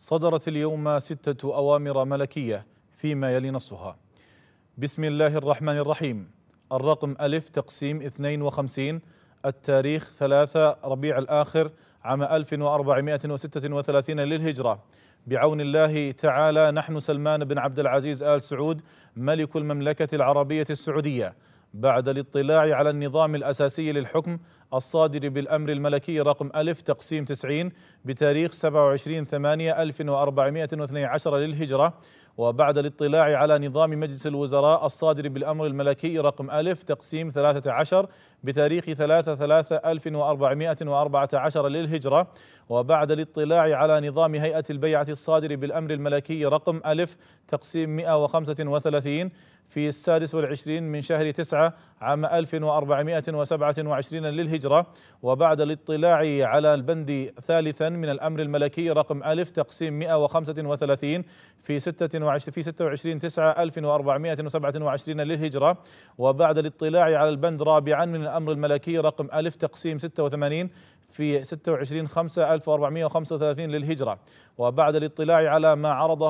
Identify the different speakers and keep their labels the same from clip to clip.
Speaker 1: صدرت اليوم 6 أوامر ملكية فيما يلي نصها. بسم الله الرحمن الرحيم. الرقم ألف تقسيم 52، التاريخ 3 ربيع الآخر عام 1436 للهجرة. بعون الله تعالى نحن سلمان بن عبد العزيز آل سعود ملك المملكة العربية السعودية، بعد الاطلاع على النظام الأساسي للحكم الصادر بالأمر الملكي رقم ألف تقسيم 90 بتاريخ 27/8/1412 للهجرة، وبعد الاطلاع على نظام مجلس الوزراء الصادر بالأمر الملكي رقم ألف تقسيم 13 بتاريخ 3/3/1414 للهجرة، وبعد الاطلاع على نظام هيئة البيعة الصادر بالأمر الملكي رقم ألف تقسيم 135 في 26 من شهر 9 عام 1427 للهجرة، وبعد الاطلاع على البند ثالثا من الأمر الملكي رقم ألف تقسيم 135 في 26/9/1427 للهجرة، وبعد الاطلاع على البند رابعا من الأمر الملكي رقم ألف تقسيم 86 في 26/5/1435 للهجرة، وبعد الاطلاع على ما عرض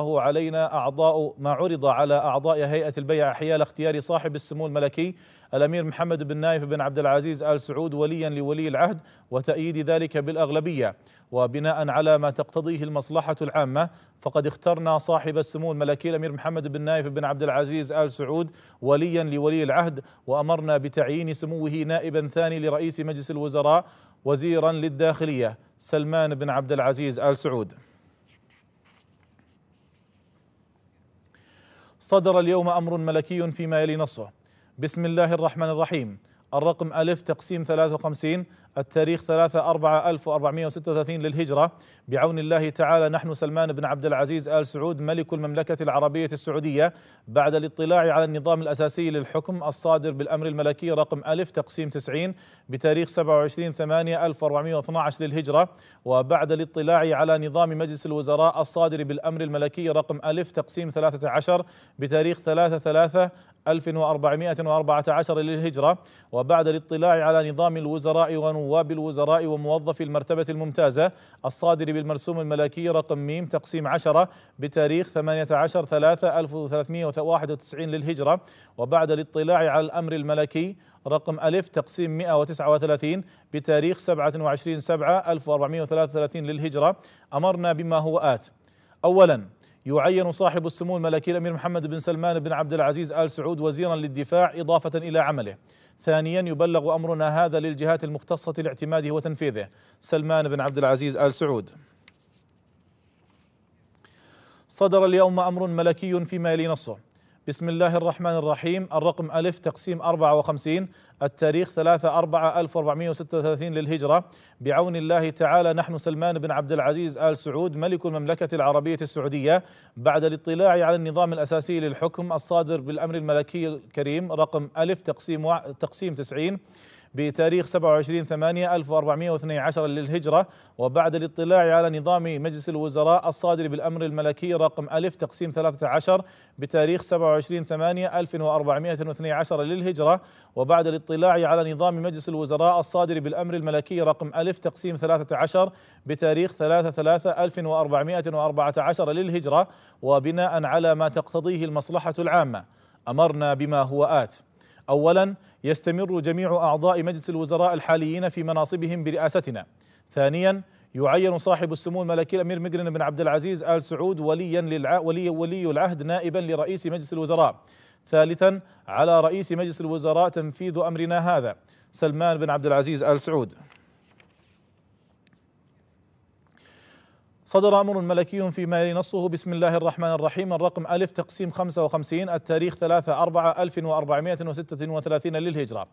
Speaker 1: على أعضاء هيئة البيعة حيال اختيار صاحب السمو الملكي الأمير محمد بن نايف بن عبد العزيز آل سعود وليا لولي العهد وتأييد ذلك بالأغلبية، وبناء على ما تقتضيه المصلحة العامة فقد اخترنا صاحب السمو الملكي الأمير محمد بن نايف بن عبد العزيز آل سعود وليا لولي العهد، وأمرنا بتعيين سموه نائبا ثاني لرئيس مجلس الوزراء وزيرا للداخلية سلمان بن عبد العزيز آل سعود. صدر اليوم أمر ملكي فيما يلي نصه. بسم الله الرحمن الرحيم. الرقم ألف تقسيم 53، التاريخ 3/4/1436 للهجرة. بعون الله تعالى نحن سلمان بن عبد العزيز آل سعود ملك المملكة العربية السعودية، بعد الاطلاع على النظام الأساسي للحكم الصادر بالأمر الملكي رقم ألف تقسيم 90 بتاريخ 27/8/1412 للهجرة، وبعد الاطلاع على نظام مجلس الوزراء الصادر بالأمر الملكي رقم ألف تقسيم 13 بتاريخ 3/3/1414 للهجرة، وبعد الاطلاع على نظام الوزراء ونواب الوزراء وموظفي المرتبة الممتازة الصادر بالمرسوم الملكي رقم ميم تقسيم 10 بتاريخ 18/3/1391 للهجرة، وبعد الاطلاع على الأمر الملكي رقم ألف تقسيم 139 بتاريخ 27/7/1433 للهجرة، أمرنا بما هو آت. أولا، يعين صاحب السمو الملكي الأمير محمد بن سلمان بن عبد العزيز آل سعود وزيرا للدفاع إضافة إلى عمله. ثانيا، يبلغ أمرنا هذا للجهات المختصة لاعتماده وتنفيذه سلمان بن عبد العزيز آل سعود. صدر اليوم أمر ملكي فيما يلي نصه. بسم الله الرحمن الرحيم. الرقم ألف تقسيم 54، التاريخ 3/4/1436 للهجرة. بعون الله تعالى نحن سلمان بن عبد العزيز آل سعود ملك المملكة العربية السعودية، بعد الاطلاع على النظام الأساسي للحكم الصادر بالأمر الملكي الكريم رقم ألف تقسيم 90 بتاريخ 27/8/1412 للهجرة، وبعد الاطلاع على نظام مجلس الوزراء الصادر بالأمر الملكي رقم ألف تقسيم 13 بتاريخ 27/8/1412 للهجرة، وبعد الاطلاع على نظام مجلس الوزراء الصادر بالأمر الملكي رقم ألف تقسيم 13 بتاريخ 3/3/1414 للهجرة، وبناء على ما تقتضيه المصلحة العامة أمرنا بما هو آت. أولا، يستمر جميع أعضاء مجلس الوزراء الحاليين في مناصبهم برئاستنا. ثانيا، يعين صاحب السمو الملكي الأمير مقرن بن عبد العزيز آل سعود ولي العهد نائبا لرئيس مجلس الوزراء. ثالثا، على رئيس مجلس الوزراء تنفيذ أمرنا هذا سلمان بن عبد العزيز آل سعود. صدر أمر ملكي فيما يلي نصه. بسم الله الرحمن الرحيم. الرقم ألف تقسيم 55، التاريخ 3/4/1436 للهجرة.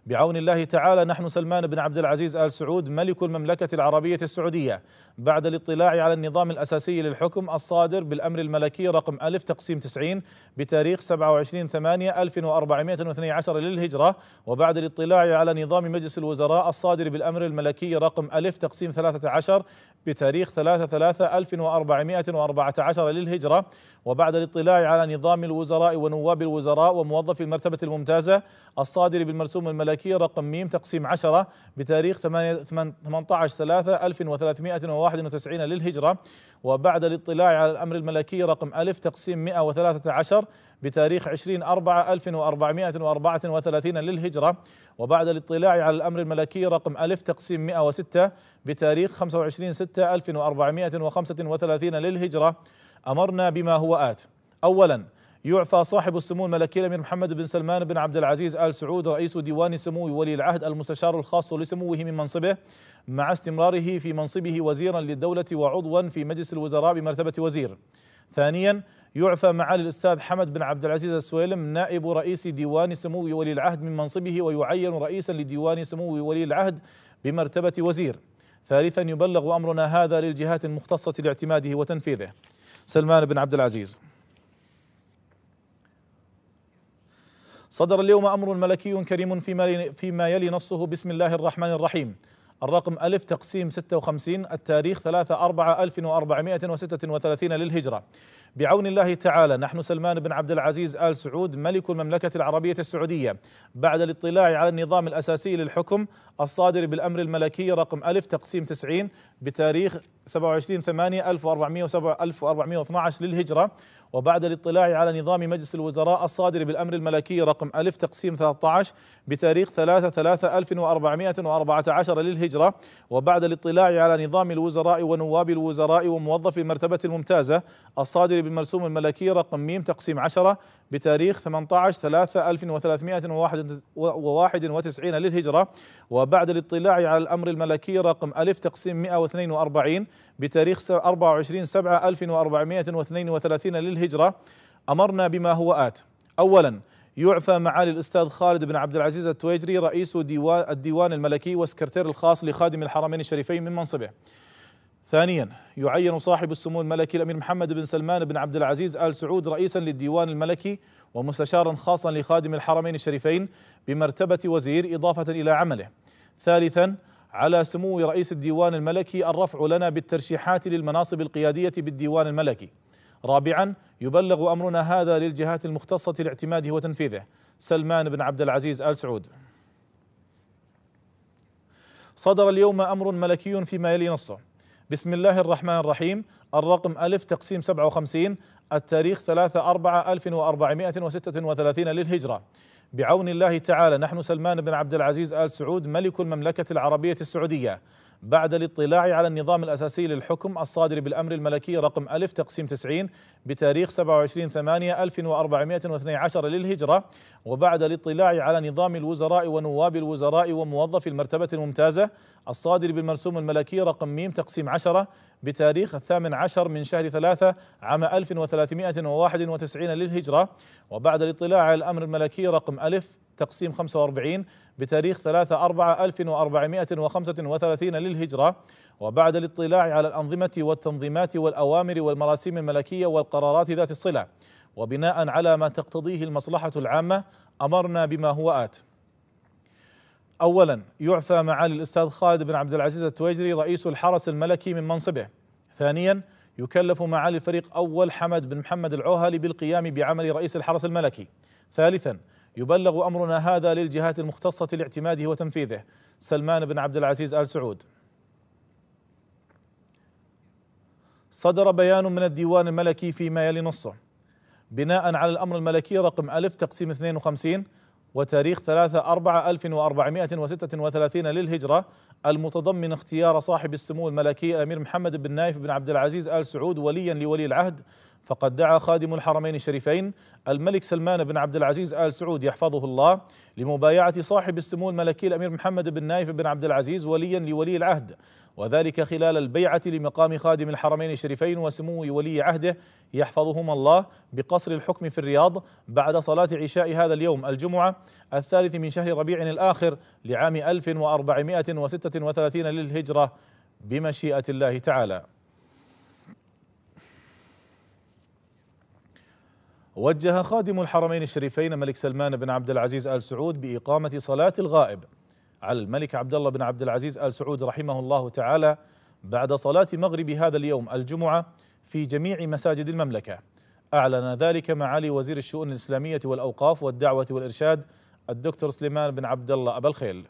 Speaker 1: بعون الله تعالى نحن سلمان بن عبد العزيز آل سعود ملك المملكة العربية السعودية، بعد الاطلاع على النظام الأساسي للحكم الصادر بالأمر الملكي رقم ألف تقسيم 90 بتاريخ 27/8/1412 للهجرة، وبعد الاطلاع على نظام مجلس الوزراء الصادر بالأمر الملكي رقم ألف تقسيم 13 بتاريخ 3/3 3 1414 للهجرة، وبعد الاطلاع على نظام الوزراء ونواب الوزراء وموظفي المرتبة الممتازة الصادر بالمرسوم الملكي رقم م تقسيم 10 بتاريخ 18/3/1391 للهجرة، وبعد الاطلاع على الأمر الملكي رقم أ تقسيم 113 بتاريخ 20/4/1434 للهجرة، وبعد الاطلاع على الأمر الملكي رقم أ تقسيم 106 بتاريخ 25/6/1435 للهجرة، أمرنا بما هو آت. أولا، يعفى صاحب السمو الملكي الأمير محمد بن سلمان بن عبد العزيز آل سعود رئيس ديوان سمو ولي العهد المستشار الخاص لسموه من منصبه مع استمراره في منصبه وزيرا للدولة وعضوا في مجلس الوزراء بمرتبة وزير. ثانيا، يعفى معالي الأستاذ حمد بن عبد العزيز السويلم نائب رئيس ديوان سمو ولي العهد من منصبه ويعين رئيسا لديوان سمو ولي العهد بمرتبة وزير. ثالثا، يبلغ أمرنا هذا للجهات المختصة لاعتماده وتنفيذه. سلمان بن عبد العزيز. صدر اليوم أمر ملكي كريم فيما يلي نصه: بسم الله الرحمن الرحيم. الرقم أ تقسيم 56 التاريخ 3/4/1436 للهجرة. بعون الله تعالى نحن سلمان بن عبد العزيز آل سعود ملك المملكة العربية السعودية بعد الاطلاع على النظام الأساسي للحكم الصادر بالأمر الملكي رقم أ تقسيم 90 بتاريخ 27/8/1412 للهجرة، وبعد الاطلاع على نظام مجلس الوزراء الصادر بالأمر الملكي رقم أ تقسيم 13 بتاريخ 3/3/1414 للهجرة، وبعد الاطلاع على نظام الوزراء ونواب الوزراء وموظفي المرتبة الممتازة الصادر بالمرسوم الملكي رقم م تقسيم 10 بتاريخ 18/3/1391 للهجرة، وبعد الاطلاع على الأمر الملكي رقم أ تقسيم 142 بتاريخ 24/7/1432 للهجرة، أمرنا بما هو آت. أولا، يعفى معالي الأستاذ خالد بن عبد العزيز التويجري رئيس الديوان الملكي والسكرتير الخاص لخادم الحرمين الشريفين من منصبه. ثانيا، يعين صاحب السمو الملكي الأمير محمد بن سلمان بن عبد العزيز آل سعود رئيسا للديوان الملكي ومستشارا خاصا لخادم الحرمين الشريفين بمرتبة وزير إضافة إلى عمله. ثالثا، على سمو رئيس الديوان الملكي الرفع لنا بالترشيحات للمناصب القيادية بالديوان الملكي. رابعا، يبلغ أمرنا هذا للجهات المختصة لاعتماده وتنفيذه. سلمان بن عبد العزيز آل سعود. صدر اليوم أمر ملكي فيما يلي نصه: بسم الله الرحمن الرحيم. الرقم أ تقسيم 57 التاريخ 3/4/1436 للهجرة. بعون الله تعالى نحن سلمان بن عبد العزيز آل سعود ملك المملكة العربية السعودية بعد الاطلاع على النظام الأساسي للحكم الصادر بالأمر الملكي رقم أ تقسيم 90 بتاريخ 27/8/1412 للهجرة، وبعد الاطلاع على نظام الوزراء ونواب الوزراء وموظفي المرتبة الممتازة الصادر بالمرسوم الملكي رقم م تقسيم 10 بتاريخ 18 من شهر 3 عام 1391 للهجرة، وبعد الاطلاع على الأمر الملكي رقم أ تقسيم 45 بتاريخ 3/4/1435 للهجرة، وبعد الاطلاع على الأنظمة والتنظيمات والأوامر والمراسيم الملكية والقرارات ذات الصلة، وبناء على ما تقتضيه المصلحة العامة، أمرنا بما هو آت. أولا، يعفى معالي الأستاذ خالد بن عبد العزيز التويجري رئيس الحرس الملكي من منصبه. ثانيا، يكلف معالي الفريق أول حمد بن محمد العوهلي بالقيام بعمل رئيس الحرس الملكي. ثالثا، يبلغ أمرنا هذا للجهات المختصة لاعتماده وتنفيذه. سلمان بن عبد العزيز آل سعود. صدر بيان من الديوان الملكي فيما يلي نصه: بناء على الأمر الملكي رقم أ تقسيم 52 وتاريخ 3/4/1436 للهجرة المتضمن اختيار صاحب السمو الملكي الأمير محمد بن نايف بن عبد العزيز آل سعود وليا لولي العهد، فقد دعا خادم الحرمين الشريفين الملك سلمان بن عبد العزيز آل سعود يحفظه الله لمبايعة صاحب السمو الملكي الأمير محمد بن نايف بن عبد العزيز وليا لولي العهد، وذلك خلال البيعة لمقام خادم الحرمين الشريفين وسمو ولي عهده يحفظهما الله بقصر الحكم في الرياض بعد صلاة عشاء هذا اليوم الجمعة 3 من شهر ربيع الآخر لعام 1436 للهجرة بمشيئة الله تعالى. وجه خادم الحرمين الشريفين الملك سلمان بن عبد العزيز آل سعود بإقامة صلاة الغائب على الملك عبد الله بن عبد العزيز آل سعود رحمه الله تعالى بعد صلاة مغرب هذا اليوم الجمعة في جميع مساجد المملكة. أعلن ذلك معالي وزير الشؤون الإسلامية والأوقاف والدعوة والإرشاد الدكتور سليمان بن عبد الله أبا الخيل.